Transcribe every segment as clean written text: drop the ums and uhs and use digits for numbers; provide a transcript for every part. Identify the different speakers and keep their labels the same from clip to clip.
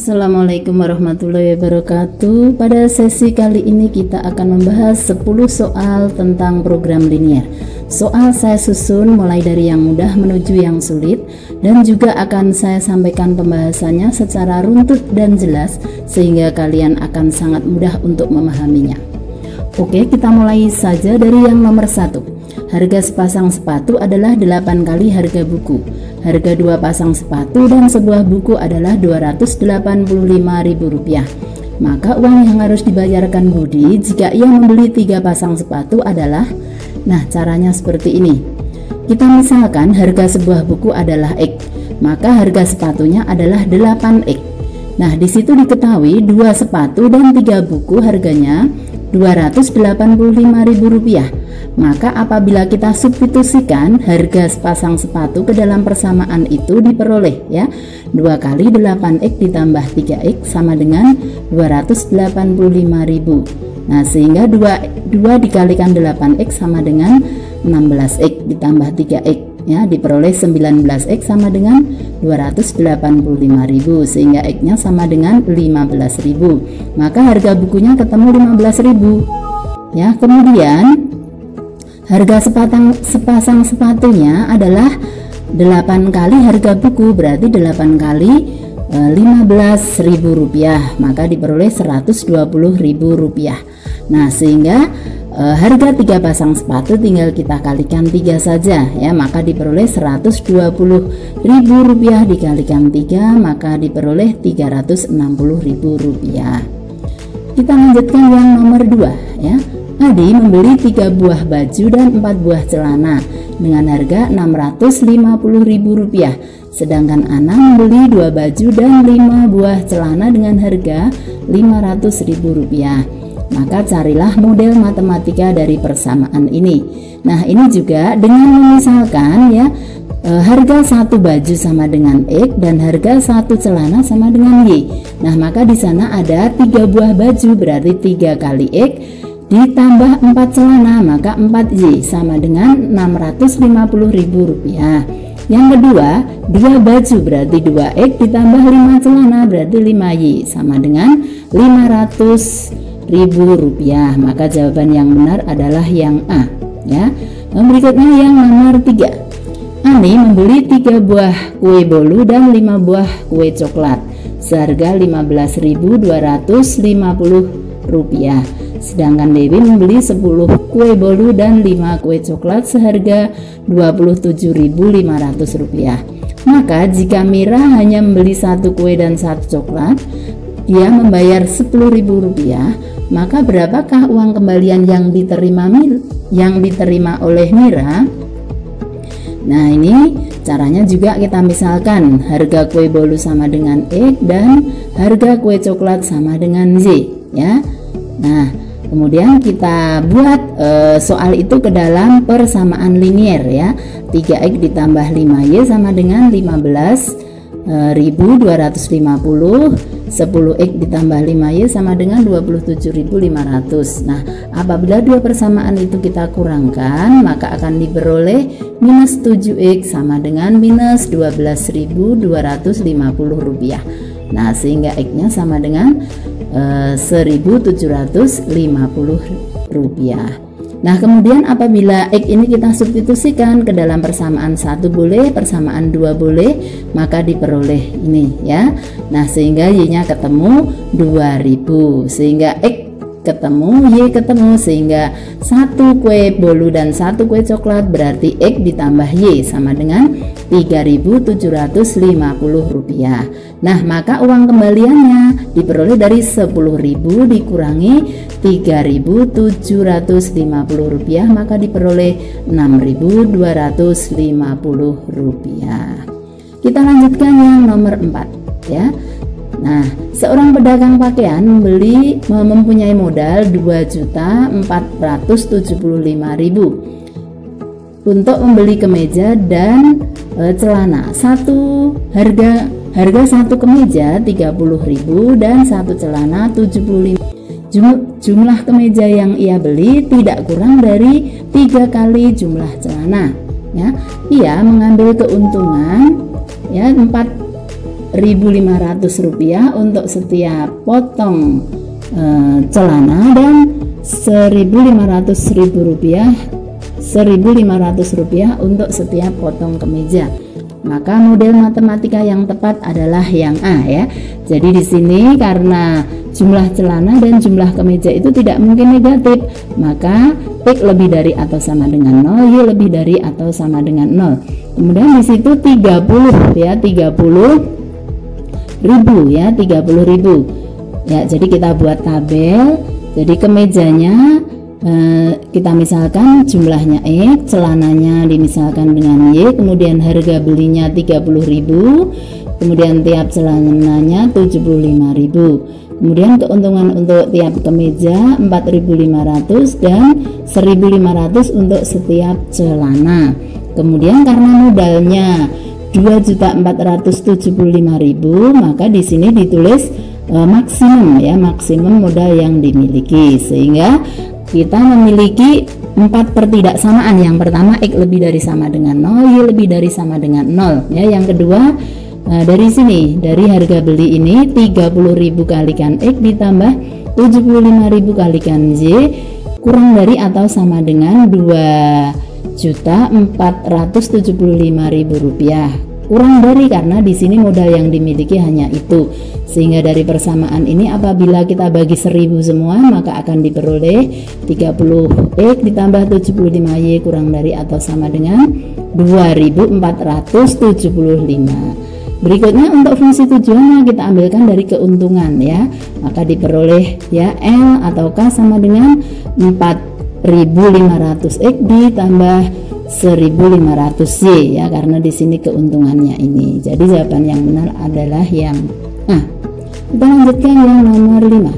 Speaker 1: Assalamualaikum warahmatullahi wabarakatuh. Pada sesi kali ini kita akan membahas 10 soal tentang program linear. Soal saya susun mulai dari yang mudah menuju yang sulit, dan juga akan saya sampaikan pembahasannya secara runtut dan jelas sehingga kalian akan sangat mudah untuk memahaminya. Oke, kita mulai saja dari yang nomor 1. Harga sepasang sepatu adalah 8 kali harga buku. Harga 2 pasang sepatu dan sebuah buku adalah Rp285.000. Maka uang yang harus dibayarkan Budi jika ia membeli 3 pasang sepatu adalah, nah caranya seperti ini. Kita misalkan harga sebuah buku adalah X, maka harga sepatunya adalah 8X. Nah, di situ diketahui 2 sepatu dan 3 buku harganya Rp285.000. Maka apabila kita substitusikan harga sepasang sepatu ke dalam persamaan itu diperoleh ya 2 kali 8X ditambah 3X sama dengan 285.000. Nah, sehingga 2 dikalikan 8X sama dengan 16X ditambah 3X ya, diperoleh 19X sama dengan 285.000, sehingga X-nya sama dengan 15.000. Maka harga bukunya ketemu 15.000 ya. Kemudian harga sepasang sepatunya adalah 8 kali harga buku, berarti 8 kali Rp15.000, maka diperoleh Rp120.000. Nah, sehingga harga 3 pasang sepatu tinggal kita kalikan 3 saja ya, maka diperoleh Rp120.000 dikalikan 3, maka diperoleh Rp360.000. Kita lanjutkan yang nomor 2 ya. Adi membeli 3 buah baju dan 4 buah celana dengan harga Rp650.000. Sedangkan Ana membeli 2 baju dan 5 buah celana dengan harga Rp500.000. Maka carilah model matematika dari persamaan ini. Nah, ini juga dengan memisalkan ya, harga 1 baju sama dengan X dan harga 1 celana sama dengan Y. Nah, maka di sana ada 3 buah baju, berarti 3 kali X ditambah 4 celana, maka 4Y sama dengan Rp650.000. Yang kedua, 2 baju berarti 2X ditambah 5 celana berarti 5Y sama dengan Rp500.000. Maka jawaban yang benar adalah yang A ya. Berikutnya yang nomor 3. Ani membeli 3 buah kue bolu dan 5 buah kue coklat seharga Rp15.250. Sedangkan Dewi membeli 10 kue bolu dan 5 kue coklat seharga Rp27.500. Maka jika Mira hanya membeli 1 kue dan 1 coklat, dia membayar Rp10.000, maka berapakah uang kembalian yang diterima oleh Mira? Nah, ini caranya juga kita misalkan harga kue bolu sama dengan X dan harga kue coklat sama dengan Z ya. Nah, kemudian kita buat soal itu ke dalam persamaan linier ya. 3X ditambah 5Y sama dengan 15.250. 10X ditambah 5Y sama dengan 27.500. Nah, apabila 2 persamaan itu kita kurangkan, maka akan diperoleh minus 7X sama dengan minus Rp12.250. Nah, sehingga X-nya sama dengan Rp1.750. Nah, kemudian apabila X ini kita substitusikan ke dalam persamaan 1 boleh, persamaan 2 boleh, maka diperoleh ini ya. Nah, sehingga Y-nya ketemu 2000, sehingga X ketemu, Y ketemu, sehingga 1 kue bolu dan 1 kue coklat berarti X ditambah Y sama dengan Rp3.750. Nah, maka uang kembaliannya diperoleh dari 10.000 dikurangi Rp3.750, maka diperoleh Rp6.250. Kita lanjutkan yang nomor 4 ya. Nah, seorang pedagang pakaian mempunyai modal Rp2.475.000 untuk membeli kemeja dan celana. Harga 1 kemeja Rp30.000 dan 1 celana Rp75.000. Jumlah kemeja yang ia beli tidak kurang dari 3 kali jumlah celana ya. Ia mengambil keuntungan ya 4 Rp1.500 untuk setiap potong celana dan Rp1.500 untuk setiap potong kemeja. Maka model matematika yang tepat adalah yang A ya. Jadi di sini karena jumlah celana dan jumlah kemeja itu tidak mungkin negatif, maka X lebih dari atau sama dengan 0, Y lebih dari atau sama dengan 0. Kemudian di situ 30 ya, 30.000 ya, 30.000. Ya, jadi kita buat tabel. Jadi kemejanya kita misalkan jumlahnya X, celananya dimisalkan dengan Y, kemudian harga belinya 30.000, kemudian tiap celananya 75.000. Kemudian keuntungan untuk tiap kemeja 4.500 dan 1.500 untuk setiap celana. Kemudian karena modalnya 2.475.000, maka di sini ditulis maksimum ya, maksimum modal yang dimiliki, sehingga kita memiliki 4 pertidaksamaan. Yang pertama X lebih dari sama dengan 0, Y lebih dari sama dengan 0 ya. Yang kedua dari sini, dari harga beli ini 30.000 kalikan X ditambah 75.000 kalikan Y kurang dari atau sama dengan Rp2.475.000. Kurang dari karena di sini modal yang dimiliki hanya itu, sehingga dari persamaan ini apabila kita bagi 1000 semua maka akan diperoleh 30X ditambah 75Y kurang dari atau sama dengan 2.475. Berikutnya untuk fungsi tujuannya kita ambilkan dari keuntungan ya, maka diperoleh ya L atau K sama dengan 4.500X ditambah 1.500Y ya, karena di sini keuntungannya ini. Jadi jawaban yang benar adalah yang A. Kita lanjutkan yang nomor 5.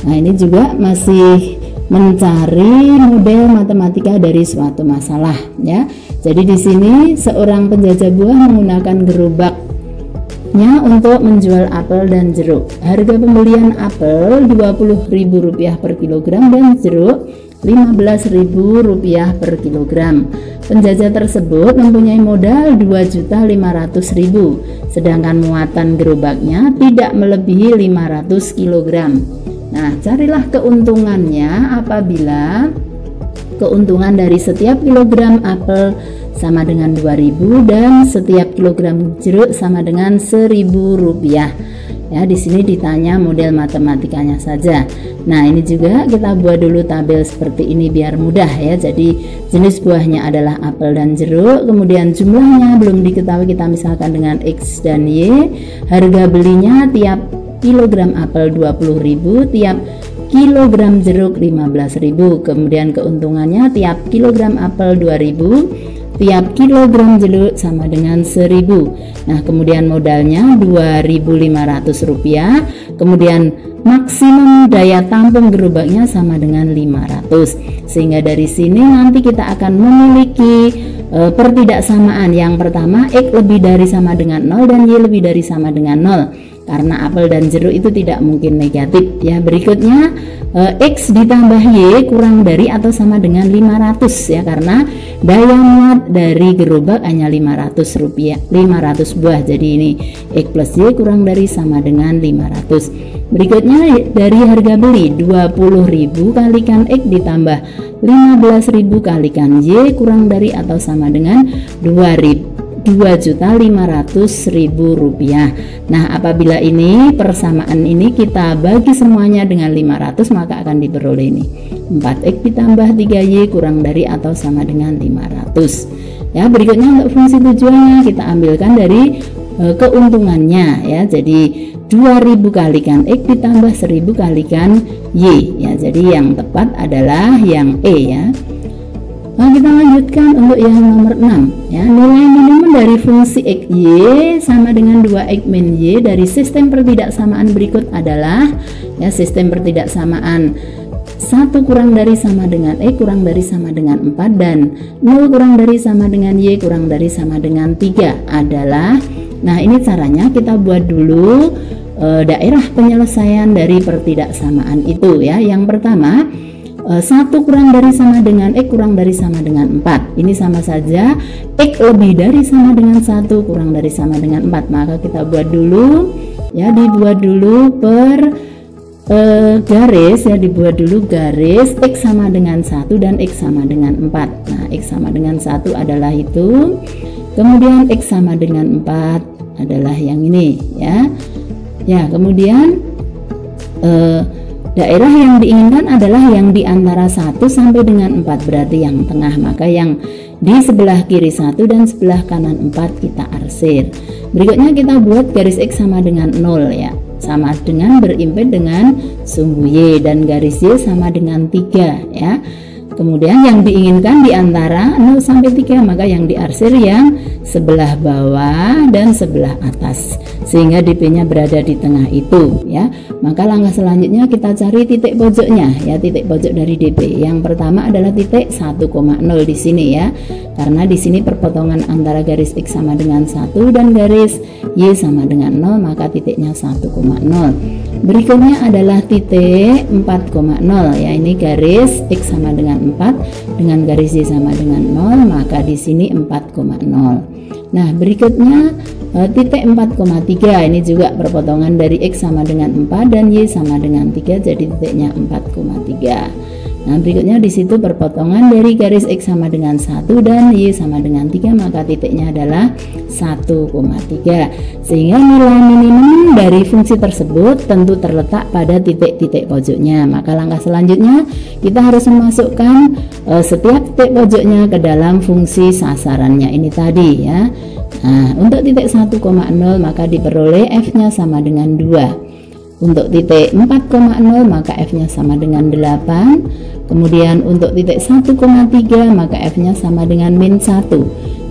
Speaker 1: Nah, ini juga masih mencari model matematika dari suatu masalah ya. Jadi di sini seorang penjajah buah menggunakan gerobaknya untuk menjual apel dan jeruk. Harga pembelian apel Rp20.000 per kilogram dan jeruk Rp15.000 per kilogram. Penjajah tersebut mempunyai modal Rp2.500.000, sedangkan muatan gerobaknya tidak melebihi 500 kg. Nah, carilah keuntungannya apabila keuntungan dari setiap kilogram apel sama dengan Rp2.000 dan setiap kilogram jeruk sama dengan Rp1.000. Ya, di sini ditanya model matematikanya saja. Nah, ini juga kita buat dulu tabel seperti ini biar mudah ya. Jadi jenis buahnya adalah apel dan jeruk, kemudian jumlahnya belum diketahui, kita misalkan dengan X dan Y. Harga belinya tiap kilogram apel Rp20.000, tiap kilogram jeruk Rp15.000. Kemudian keuntungannya tiap kilogram apel Rp2.000, tiap kilogram jeruk sama dengan 1.000. Nah, kemudian modalnya Rp2.500, kemudian maksimum daya tampung gerobaknya sama dengan 500. Sehingga dari sini nanti kita akan memiliki pertidaksamaan. Yang pertama X lebih dari sama dengan 0 dan Y lebih dari sama dengan 0. Karena apel dan jeruk itu tidak mungkin negatif ya. Berikutnya X ditambah Y kurang dari atau sama dengan 500 ya, karena daya muat dari gerobak hanya 500 buah. Jadi ini X plus Y kurang dari sama dengan 500. Berikutnya dari harga beli Rp20.000 kalikan X ditambah Rp15.000 kalikan Y kurang dari atau sama dengan Rp2.500.000. Nah, apabila ini persamaan ini kita bagi semuanya dengan 500 maka akan diperoleh ini 4X ditambah 3Y kurang dari atau sama dengan 500. Ya, berikutnya untuk fungsi tujuannya kita ambilkan dari keuntungannya ya. Jadi 2.000 kalikan X ditambah 1.000 kalikan Y ya. Jadi yang tepat adalah yang E ya. Nah, kita lanjutkan untuk yang nomor 6 ya. Nilai minimum dari fungsi X Y sama dengan 2X min Y dari sistem pertidaksamaan berikut adalah ya, sistem pertidaksamaan 1 kurang dari sama dengan X kurang dari sama dengan 4 dan 0 kurang dari sama dengan Y kurang dari sama dengan 3 adalah. Nah, ini caranya kita buat dulu daerah penyelesaian dari pertidaksamaan itu ya. Yang pertama 1 kurang dari sama dengan X kurang dari sama dengan 4. Ini sama saja, X lebih dari sama dengan 1 kurang dari sama dengan 4. Maka kita buat dulu ya, dibuat dulu per garis ya, dibuat dulu garis X sama dengan 1 dan X sama dengan 4. Nah, X sama dengan 1 adalah itu, kemudian X sama dengan 4 adalah yang ini ya. Ya, kemudian daerah yang diinginkan adalah yang di antara 1 sampai dengan 4, berarti yang tengah. Maka yang di sebelah kiri 1 dan sebelah kanan 4 kita arsir. Berikutnya kita buat garis X sama dengan 0 ya, sama dengan berimpit dengan sumbu Y, dan garis Y sama dengan 3 ya. Kemudian yang diinginkan di antara 0 sampai 3, maka yang diarsir yang sebelah bawah dan sebelah atas, sehingga DP-nya berada di tengah itu ya. Maka langkah selanjutnya kita cari titik pojoknya ya, titik pojok dari DP. Yang pertama adalah titik 1,0 di sini ya. Karena di sini perpotongan antara garis X sama dengan 1 dan garis Y sama dengan 0, maka titiknya 1,0. Berikutnya adalah titik 4,0 ya. Ini garis X sama dengan 4 dengan garis Y sama dengan 0, maka di sini 4,0. Nah, berikutnya titik 4,3, ini juga perpotongan dari X sama dengan 4 dan Y sama dengan 3, jadi titiknya 4,3. Nah, berikutnya di situ perpotongan dari garis X sama dengan 1 dan Y sama dengan 3, maka titiknya adalah 1,3. Sehingga nilai minimum dari fungsi tersebut tentu terletak pada titik-titik pojoknya. Maka langkah selanjutnya kita harus memasukkan setiap titik pojoknya ke dalam fungsi sasarannya ini tadi ya. Nah, untuk titik 1,0 maka diperoleh F-nya sama dengan 2. Untuk titik 4,0 maka F-nya sama dengan 8. Kemudian untuk titik 1,3 maka F-nya sama dengan min 1.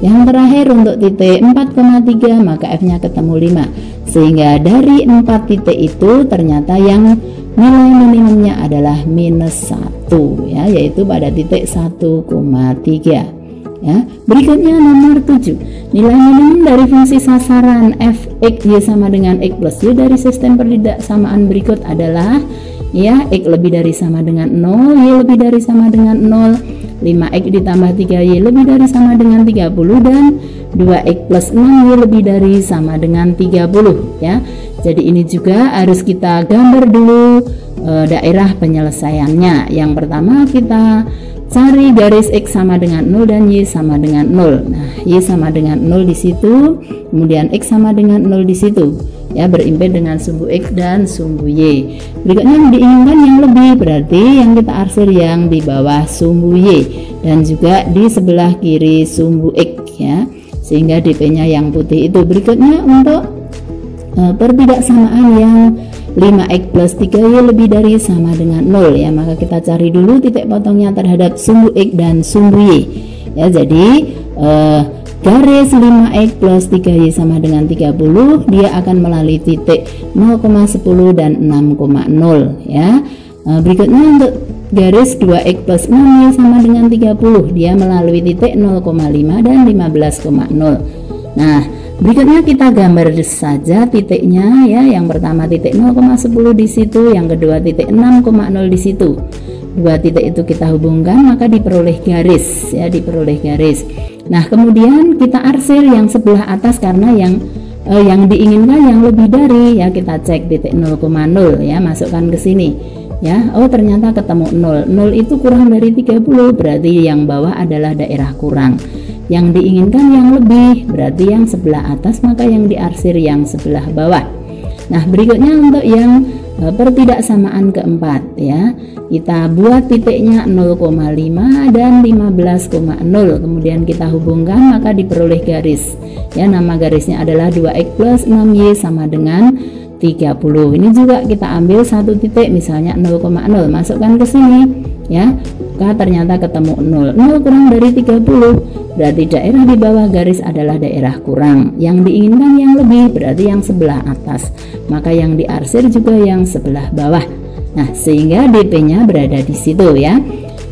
Speaker 1: Yang terakhir untuk titik 4,3 maka F-nya ketemu 5. Sehingga dari 4 titik itu ternyata yang nilai minimumnya adalah minus 1 ya, yaitu pada titik 1,3. Ya, berikutnya nomor 7. Nilai minimum dari fungsi sasaran f(x) y sama dengan x plus y dari sistem pertidaksamaan berikut adalah ya, x lebih dari sama dengan 0, y lebih dari sama dengan 0, 5x ditambah 3y lebih dari sama dengan 30, dan 2x plus 6y lebih dari sama dengan 30 ya. Jadi ini juga harus kita gambar dulu daerah penyelesaiannya. Yang pertama kita cari garis X sama dengan 0 dan Y sama dengan 0. Nah, Y sama dengan 0 di situ, kemudian X sama dengan 0 di situ. Ya, berimpit dengan sumbu X dan sumbu Y. Berikutnya yang diinginkan yang lebih, berarti yang kita arsir yang di bawah sumbu Y dan juga di sebelah kiri sumbu X ya. Sehingga DP-nya yang putih itu. Berikutnya untuk pertidaksamaan yang 5x plus 3y lebih dari sama dengan 0 ya, maka kita cari dulu titik potongnya terhadap sumbu X dan sumbu Y ya. Jadi garis 5x plus 3y sama dengan 30 dia akan melalui titik 0,10 dan 6,0 ya. Berikutnya untuk garis 2x plus 6y sama dengan 30 dia melalui titik 0,5 dan 15,0. Nah, berikutnya kita gambar saja titiknya ya. Yang pertama titik 0,10 di situ, yang kedua titik 6,0 di situ. Dua titik itu kita hubungkan maka diperoleh garis ya, diperoleh garis. Nah, kemudian kita arsir yang sebelah atas karena yang diinginkan yang lebih dari ya, kita cek titik 0,0 ya, masukkan ke sini ya. Oh, ternyata ketemu 0. 0 itu kurang dari 30, berarti yang bawah adalah daerah kurang. Yang diinginkan yang lebih, berarti yang sebelah atas, maka yang diarsir yang sebelah bawah. Nah, berikutnya untuk yang pertidaksamaan keempat ya, kita buat titiknya 0,5 dan 15,0, kemudian kita hubungkan maka diperoleh garis ya. Nama garisnya adalah 2x plus 6y sama dengan 30. Ini juga kita ambil satu titik misalnya 0,0, masukkan ke sini ya, maka ternyata ketemu 0. 0 kurang dari 30, berarti daerah di bawah garis adalah daerah kurang. Yang diinginkan yang lebih, berarti yang sebelah atas, maka yang diarsir juga yang sebelah bawah. Nah, sehingga DP-nya berada di situ ya.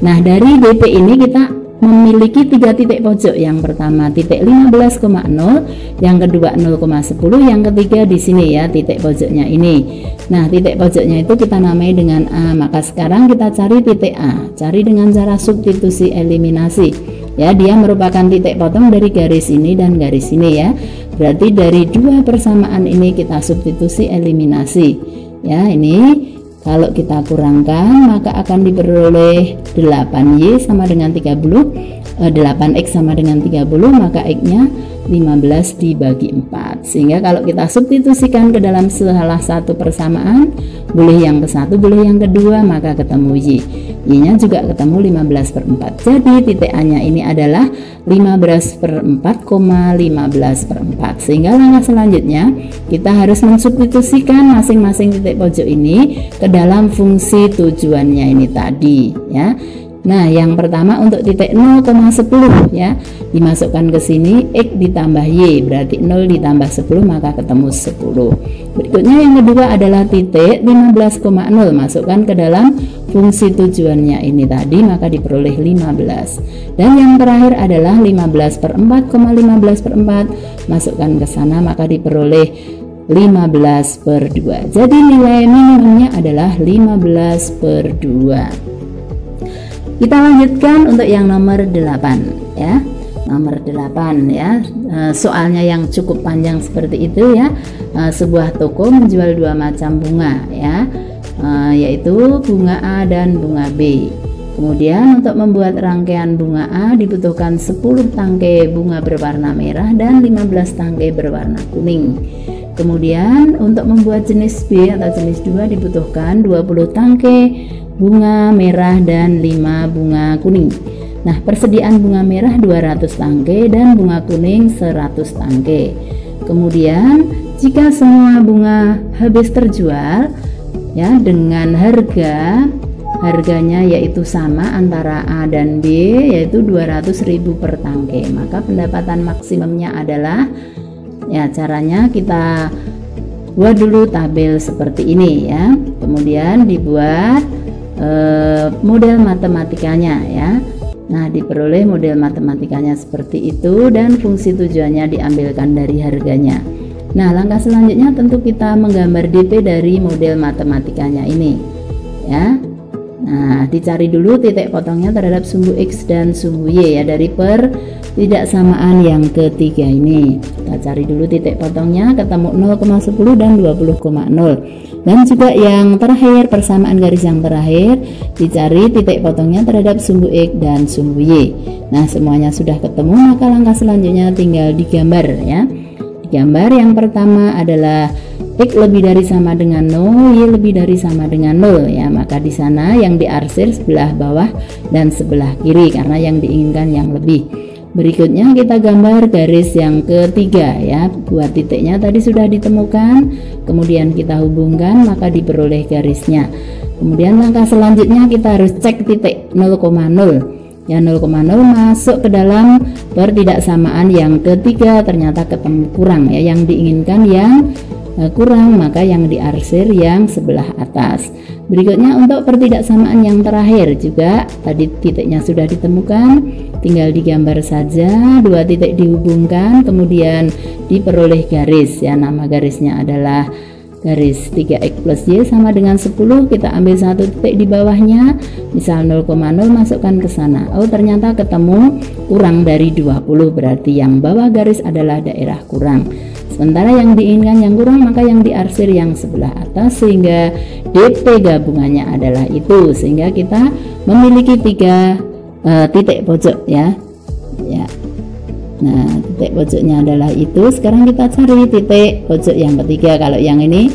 Speaker 1: Nah, dari DP ini kita memiliki 3 titik pojok. Yang pertama titik 15,0, yang kedua 0,10, yang ketiga di sini ya titik pojoknya ini. Nah, titik pojoknya itu kita namai dengan A. Maka sekarang kita cari titik A. Cari dengan cara substitusi eliminasi. Ya, dia merupakan titik potong dari garis ini dan garis ini ya. Berarti dari dua persamaan ini kita substitusi eliminasi. Ya, ini kalau kita kurangkan maka akan diperoleh 8Y sama dengan 8X sama dengan 30, maka X-nya 15 dibagi 4. Sehingga kalau kita substitusikan ke dalam salah satu persamaan, boleh yang ke satu, boleh yang kedua, maka ketemu Y. Y-nya juga ketemu 15/4. Jadi titik A-nya ini adalah 15/4,15/4. Sehingga langkah selanjutnya kita harus mensubstitusikan masing-masing titik pojok ini ke dalam fungsi tujuannya ini tadi ya. Nah, yang pertama untuk titik 0,10 ya, dimasukkan ke sini, X ditambah Y, berarti 0 ditambah 10 maka ketemu 10. Berikutnya yang kedua adalah titik 15,0, masukkan ke dalam fungsi tujuannya ini tadi, maka diperoleh 15. Dan yang terakhir adalah 15/4,15/4, masukkan ke sana maka diperoleh 15/2. Jadi nilai minimumnya adalah 15/2. Kita lanjutkan untuk yang nomor 8 ya. Nomor 8 ya. Soalnya yang cukup panjang seperti itu ya. Sebuah toko menjual dua macam bunga ya. Yaitu bunga A dan bunga B. Kemudian untuk membuat rangkaian bunga A dibutuhkan 10 tangkai bunga berwarna merah dan 15 tangkai berwarna kuning. Kemudian untuk membuat jenis B atau jenis 2 dibutuhkan 20 tangkai bunga merah dan 5 bunga kuning. Nah, persediaan bunga merah 200 tangkai dan bunga kuning 100 tangkai. Kemudian jika semua bunga habis terjual ya dengan harganya yaitu sama antara A dan B, yaitu 200.000 per tangkai, maka pendapatan maksimumnya adalah ya, caranya kita buat dulu tabel seperti ini ya. Kemudian dibuat model matematikanya ya. Nah, diperoleh model matematikanya seperti itu dan fungsi tujuannya diambilkan dari harganya. Nah, langkah selanjutnya tentu kita menggambar DP dari model matematikanya ini ya. Nah, dicari dulu titik potongnya terhadap sumbu X dan sumbu Y ya, dari pertidaksamaan yang ketiga ini. Kita cari dulu titik potongnya, ketemu 0,10 dan 20,0. Dan juga yang terakhir, persamaan garis yang terakhir, dicari titik potongnya terhadap sumbu X dan sumbu Y. Nah, semuanya sudah ketemu, maka langkah selanjutnya tinggal digambar ya. Digambar yang pertama adalah X lebih dari sama dengan 0, Y lebih dari sama dengan 0 ya. Maka di sana yang diarsir sebelah bawah dan sebelah kiri karena yang diinginkan yang lebih. Berikutnya kita gambar garis yang ketiga ya. Buat titiknya tadi sudah ditemukan, kemudian kita hubungkan maka diperoleh garisnya. Kemudian langkah selanjutnya kita harus cek titik 0,0 ya. 0,0 masuk ke dalam pertidaksamaan yang ketiga, ternyata ketemu kurang ya. Yang diinginkan yang kurang, maka yang diarsir yang sebelah atas. Berikutnya untuk pertidaksamaan yang terakhir juga tadi titiknya sudah ditemukan, tinggal digambar saja, dua titik dihubungkan, kemudian diperoleh garis ya. Nama garisnya adalah garis 3X plus Y sama dengan 10. Kita ambil satu titik di bawahnya, misal 0,0, masukkan ke sana. Oh, ternyata ketemu kurang dari 20, berarti yang bawah garis adalah daerah kurang. Sementara yang diinginkan yang kurang, maka yang diarsir yang sebelah atas, sehingga DP gabungannya adalah itu. Sehingga kita memiliki 3 titik pojok ya. Nah, titik pojoknya adalah itu. Sekarang kita cari titik pojok yang ketiga. Kalau yang ini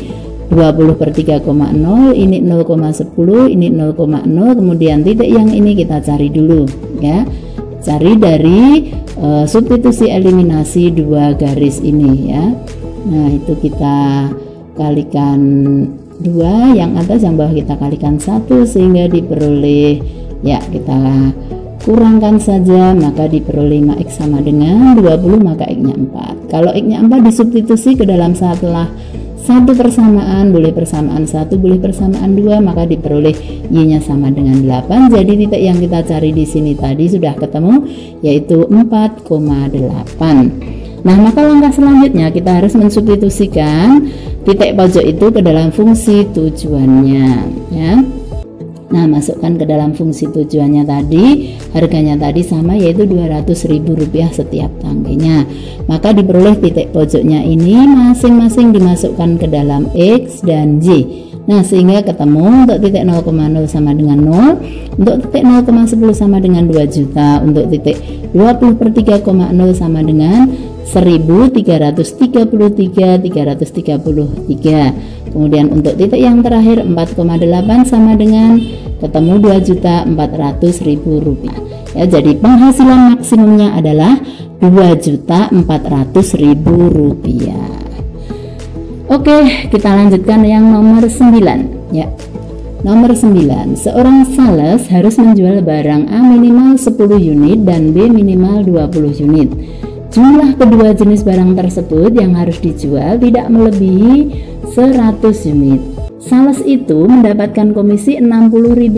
Speaker 1: 20/3,0, ini 0,10, ini 0,0. Kemudian titik yang ini kita cari dulu ya. Cari dari substitusi eliminasi dua garis ini ya. Nah, itu kita kalikan 2, yang atas yang bawah kita kalikan 1, sehingga diperoleh ya, kita kurangkan saja maka diperoleh 5X sama dengan 20, maka X nya 4. Kalau X nya 4 disubstitusi ke dalam salah satu persamaan, boleh persamaan 1, boleh persamaan 2, maka diperoleh Y-nya sama dengan 8. Jadi titik yang kita cari di sini tadi sudah ketemu, yaitu 4,8. Nah, maka langkah selanjutnya kita harus mensubstitusikan titik pojok itu ke dalam fungsi tujuannya, ya. Nah, masukkan ke dalam fungsi tujuannya tadi, harganya tadi sama, yaitu Rp200.000 setiap tangkinya. Maka diperoleh titik pojoknya ini masing-masing dimasukkan ke dalam X dan Y. Nah, sehingga ketemu untuk titik 0,0 sama dengan 0, untuk titik 0,10 sama dengan 2 juta, untuk titik 20/3,0 sama dengan 1.333.333. Kemudian untuk titik yang terakhir 4,8 sama dengan ketemu Rp2.400.000. Ya, jadi penghasilan maksimumnya adalah Rp2.400.000. Oke, kita lanjutkan yang nomor 9, ya. Nomor 9, seorang sales harus menjual barang A minimal 10 unit dan B minimal 20 unit. Jumlah kedua jenis barang tersebut yang harus dijual tidak melebihi 100 unit. Sales itu mendapatkan komisi Rp60.000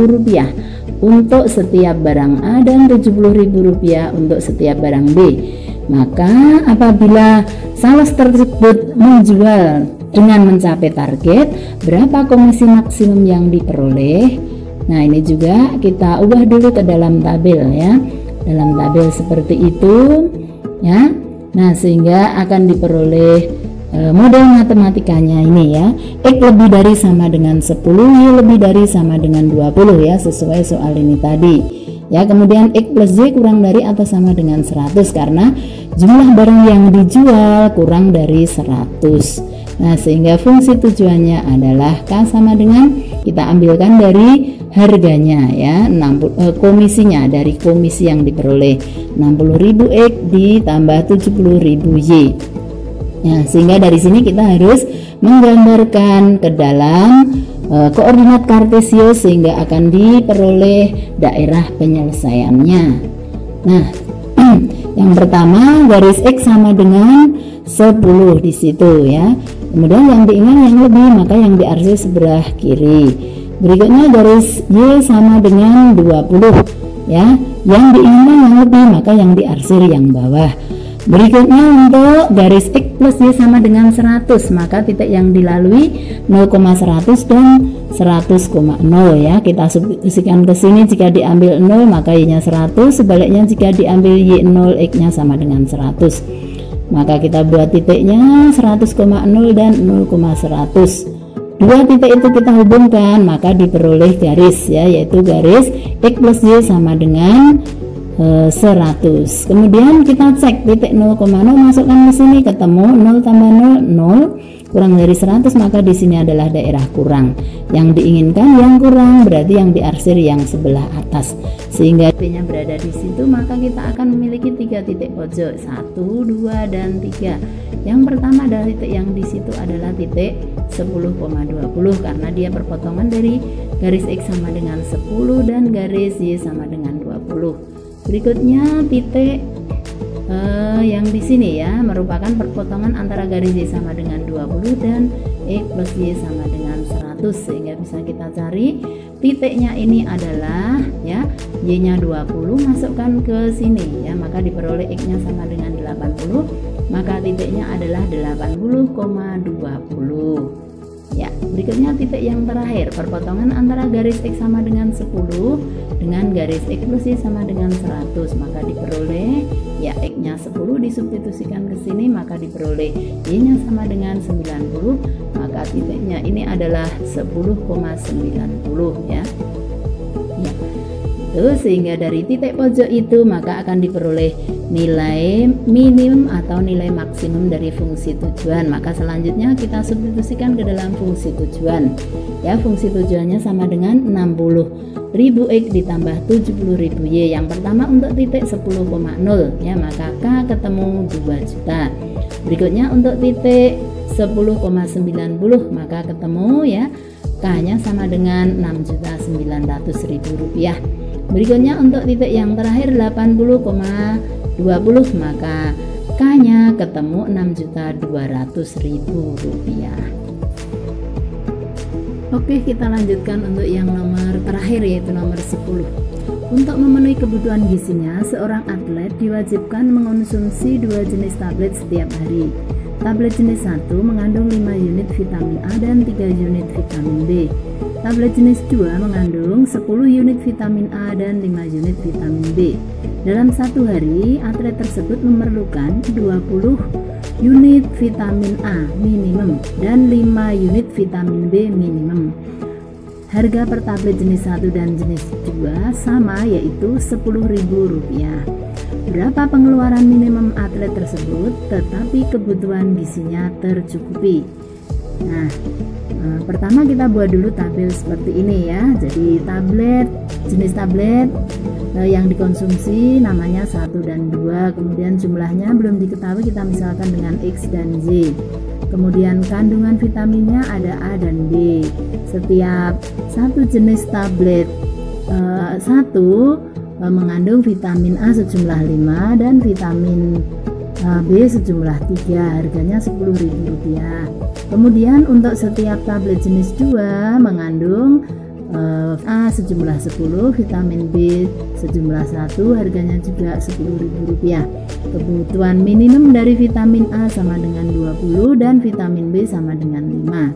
Speaker 1: untuk setiap barang A dan Rp70.000 untuk setiap barang B. Maka apabila sales tersebut menjual dengan mencapai target, berapa komisi maksimum yang diperoleh? Nah, ini juga kita ubah dulu ke dalam tabel, ya. Dalam tabel seperti itu, ya. Nah, sehingga akan diperoleh model matematikanya ini, ya. X lebih dari sama dengan 10, Y lebih dari sama dengan 20, ya, sesuai soal ini tadi. Ya, kemudian X plus Y kurang dari atau sama dengan 100 karena jumlah barang yang dijual kurang dari 100. Nah, sehingga fungsi tujuannya adalah K sama dengan, kita ambilkan dari harganya, ya, komisinya, dari komisi yang diperoleh 60.000 X ditambah 70.000 Y. Nah, sehingga dari sini kita harus menggambarkan ke dalam koordinat kartesio sehingga akan diperoleh daerah penyelesaiannya. Nah, yang pertama garis X sama dengan 10 di situ, ya. Kemudian yang diingat yang lebih, maka yang diarsir sebelah kiri. Berikutnya garis Y sama dengan 20, ya. Yang diinginkan yang lebih, maka yang diarsir yang bawah. Berikutnya untuk garis X plus Y sama dengan 100, maka titik yang dilalui 0,100 dan 100,0, ya. Kita substitusikan ke sini, jika diambil 0 maka Y-nya 100, sebaliknya jika diambil Y 0, X-nya sama dengan 100. Maka kita buat titiknya 100,0 dan 0,100. Dua titik itu kita hubungkan, maka diperoleh garis, ya, yaitu garis X plus Y sama dengan 100. Kemudian kita cek titik 0,0, masukkan ke sini, ketemu 0 tambah 0 0, kurang dari 100, maka di sini adalah daerah kurang. Yang diinginkan yang kurang, berarti yang diarsir yang sebelah atas. Sehingga titiknya berada di situ, maka kita akan memiliki 3 titik pojok, 1, 2, dan 3. Yang pertama adalah titik yang di situ adalah titik 10,20 karena dia perpotongan dari garis X sama dengan 10 dan garis Y sama dengan 20. Berikutnya titik yang di sini, ya, merupakan perpotongan antara garis Y sama dengan 20 dan X plus Y sama dengan 100, sehingga bisa kita cari titiknya ini adalah, ya, Y-nya 20, masukkan ke sini, ya, maka diperoleh X-nya sama dengan 80, maka titiknya adalah 80,20. Ya, berikutnya titik yang terakhir, perpotongan antara garis X sama dengan 10 dengan garis X plus Y sama dengan 100, maka diperoleh, ya, X-nya 10 disubstitusikan ke sini, maka diperoleh Y-nya sama dengan 90, maka titiknya ini adalah 10,90, ya. Ya. Itu sehingga dari titik pojok itu maka akan diperoleh nilai minimum atau nilai maksimum dari fungsi tujuan. Maka selanjutnya kita substitusikan ke dalam fungsi tujuan, ya. Fungsi tujuannya sama dengan 60.000 X ditambah 70.000 Y. Yang pertama untuk titik 10,0, ya, maka K ketemu 2 juta. Berikutnya untuk titik 10,90 maka ketemu, ya, K-nya sama dengan Rp6.900.000. Berikutnya untuk titik yang terakhir 80,20 maka K-nya ketemu Rp6.200.000. Oke, kita lanjutkan untuk yang nomor terakhir, yaitu nomor 10. Untuk memenuhi kebutuhan gizinya, seorang atlet diwajibkan mengonsumsi 2 jenis tablet setiap hari. Tablet jenis 1 mengandung 5 unit vitamin A dan 3 unit vitamin B. Tablet jenis 2 mengandung 10 unit vitamin A dan 5 unit vitamin B. Dalam satu hari, atlet tersebut memerlukan 20 unit vitamin A minimum dan 5 unit vitamin B minimum. Harga per tablet jenis 1 dan jenis 2 sama, yaitu Rp10.000. Berapa pengeluaran minimum atlet tersebut, tetapi kebutuhan gizinya tercukupi. Nah, pertama kita buat dulu tabel seperti ini ya. Jadi jenis tablet yang dikonsumsi namanya 1 dan 2, kemudian jumlahnya belum diketahui, kita misalkan dengan X dan Y. Kemudian kandungan vitaminnya ada A dan B. Setiap satu jenis tablet mengandung vitamin A sejumlah 5 dan vitamin B sejumlah 3, harganya Rp10.000. Kemudian untuk setiap tablet jenis 2 mengandung A sejumlah 10, vitamin B sejumlah 1, harganya juga Rp10.000. Kebutuhan minimum dari vitamin A sama dengan 20 dan vitamin B sama dengan 5.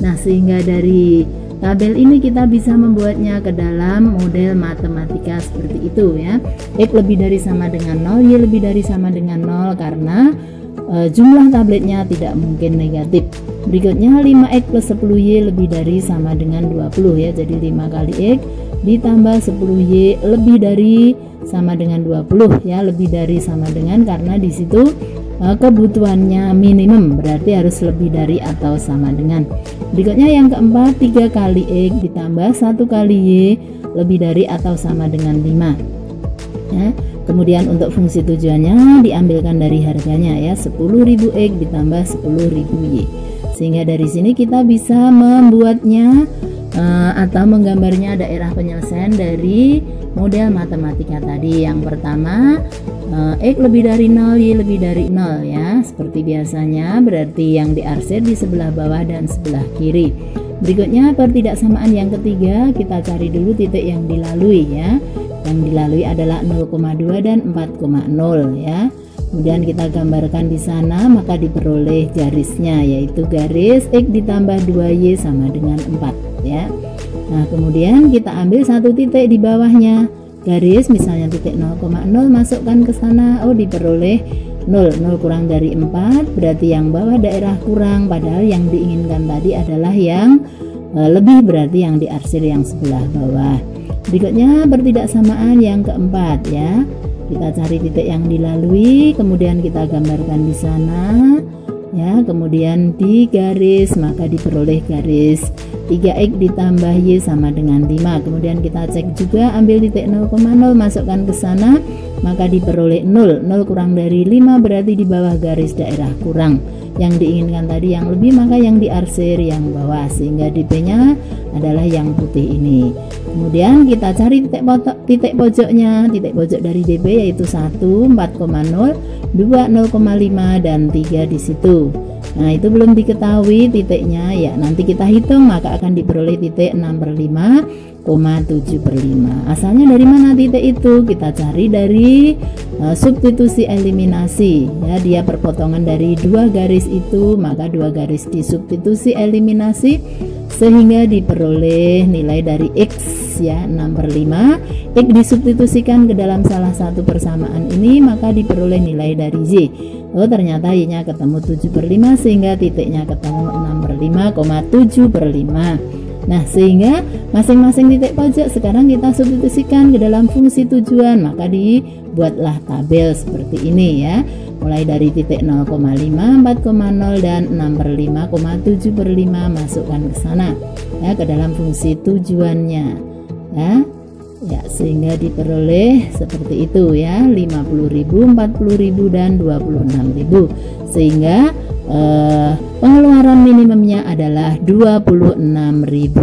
Speaker 1: Nah, sehingga dari tabel ini kita bisa membuatnya ke dalam model matematika seperti itu ya. X lebih dari sama dengan 0, Y lebih dari sama dengan 0 karena jumlah tabletnya tidak mungkin negatif. Berikutnya 5X plus 10Y lebih dari sama dengan 20 ya. Jadi 5 kali X ditambah 10Y lebih dari sama dengan 20 ya. Lebih dari sama dengan karena di situ kebutuhannya minimum, berarti harus lebih dari atau sama dengan. Berikutnya yang keempat, 3 kali X ditambah 1 kali Y lebih dari atau sama dengan 5 ya. Kemudian untuk fungsi tujuannya diambilkan dari harganya ya, 10.000X ditambah 10.000Y. Sehingga dari sini kita bisa membuatnya atau menggambarnya daerah penyelesaian dari model matematika tadi. Yang pertama, X lebih dari 0, Y lebih dari 0 ya. Seperti biasanya, berarti yang diarsir di sebelah bawah dan sebelah kiri. Berikutnya pertidaksamaan yang ketiga, kita cari dulu titik yang dilalui ya. Yang dilalui adalah 0,2 dan 4,0 ya. Kemudian kita gambarkan di sana, maka diperoleh garisnya, yaitu garis X ditambah 2Y sama dengan 4 ya. Nah, kemudian kita ambil satu titik di bawahnya, garis misalnya titik 0,0, masukkan ke sana, diperoleh 0 kurang dari 4, berarti yang bawah daerah kurang, padahal yang diinginkan tadi adalah yang lebih, berarti yang diarsir yang sebelah bawah. Berikutnya pertidaksamaan yang keempat ya. Kita cari titik yang dilalui, kemudian kita gambarkan di sana ya. Kemudian di garis, maka diperoleh garis 3X ditambah Y sama dengan 5. Kemudian kita cek juga, ambil titik 0,0, masukkan ke sana, maka diperoleh 0 kurang dari 5, berarti di bawah garis daerah kurang. Yang diinginkan tadi yang lebih, maka yang diarsir yang bawah, sehingga DP-nya adalah yang putih ini. Kemudian kita cari titik pojoknya, titik pojok dari DP yaitu 1, 4,0, 2, 0,5 dan 3 di situ. Nah, itu belum diketahui titiknya ya, nanti kita hitung, maka akan diperoleh titik 6/5,7/5. Asalnya dari mana titik itu? Kita cari dari substitusi eliminasi ya. Dia perpotongan dari 2 garis itu, maka 2 garis disubstitusi eliminasi sehingga diperoleh nilai dari X ya, 6/5. X disubstitusikan ke dalam salah satu persamaan ini, maka diperoleh nilai dari Y. Ternyata Y-nya ketemu 7/5, sehingga titiknya ketemu 6/5,7/5. Nah, sehingga masing-masing titik pojok sekarang kita substitusikan ke dalam fungsi tujuan, maka dibuatlah tabel seperti ini ya. Mulai dari titik 0,5, 4,0 dan 6/5,7/5 masukkan ke sana ya, ke dalam fungsi tujuannya ya. Ya, sehingga diperoleh seperti itu ya, 50.000, 40.000 dan 26.000. Sehingga pengeluaran minimumnya adalah Rp26.000.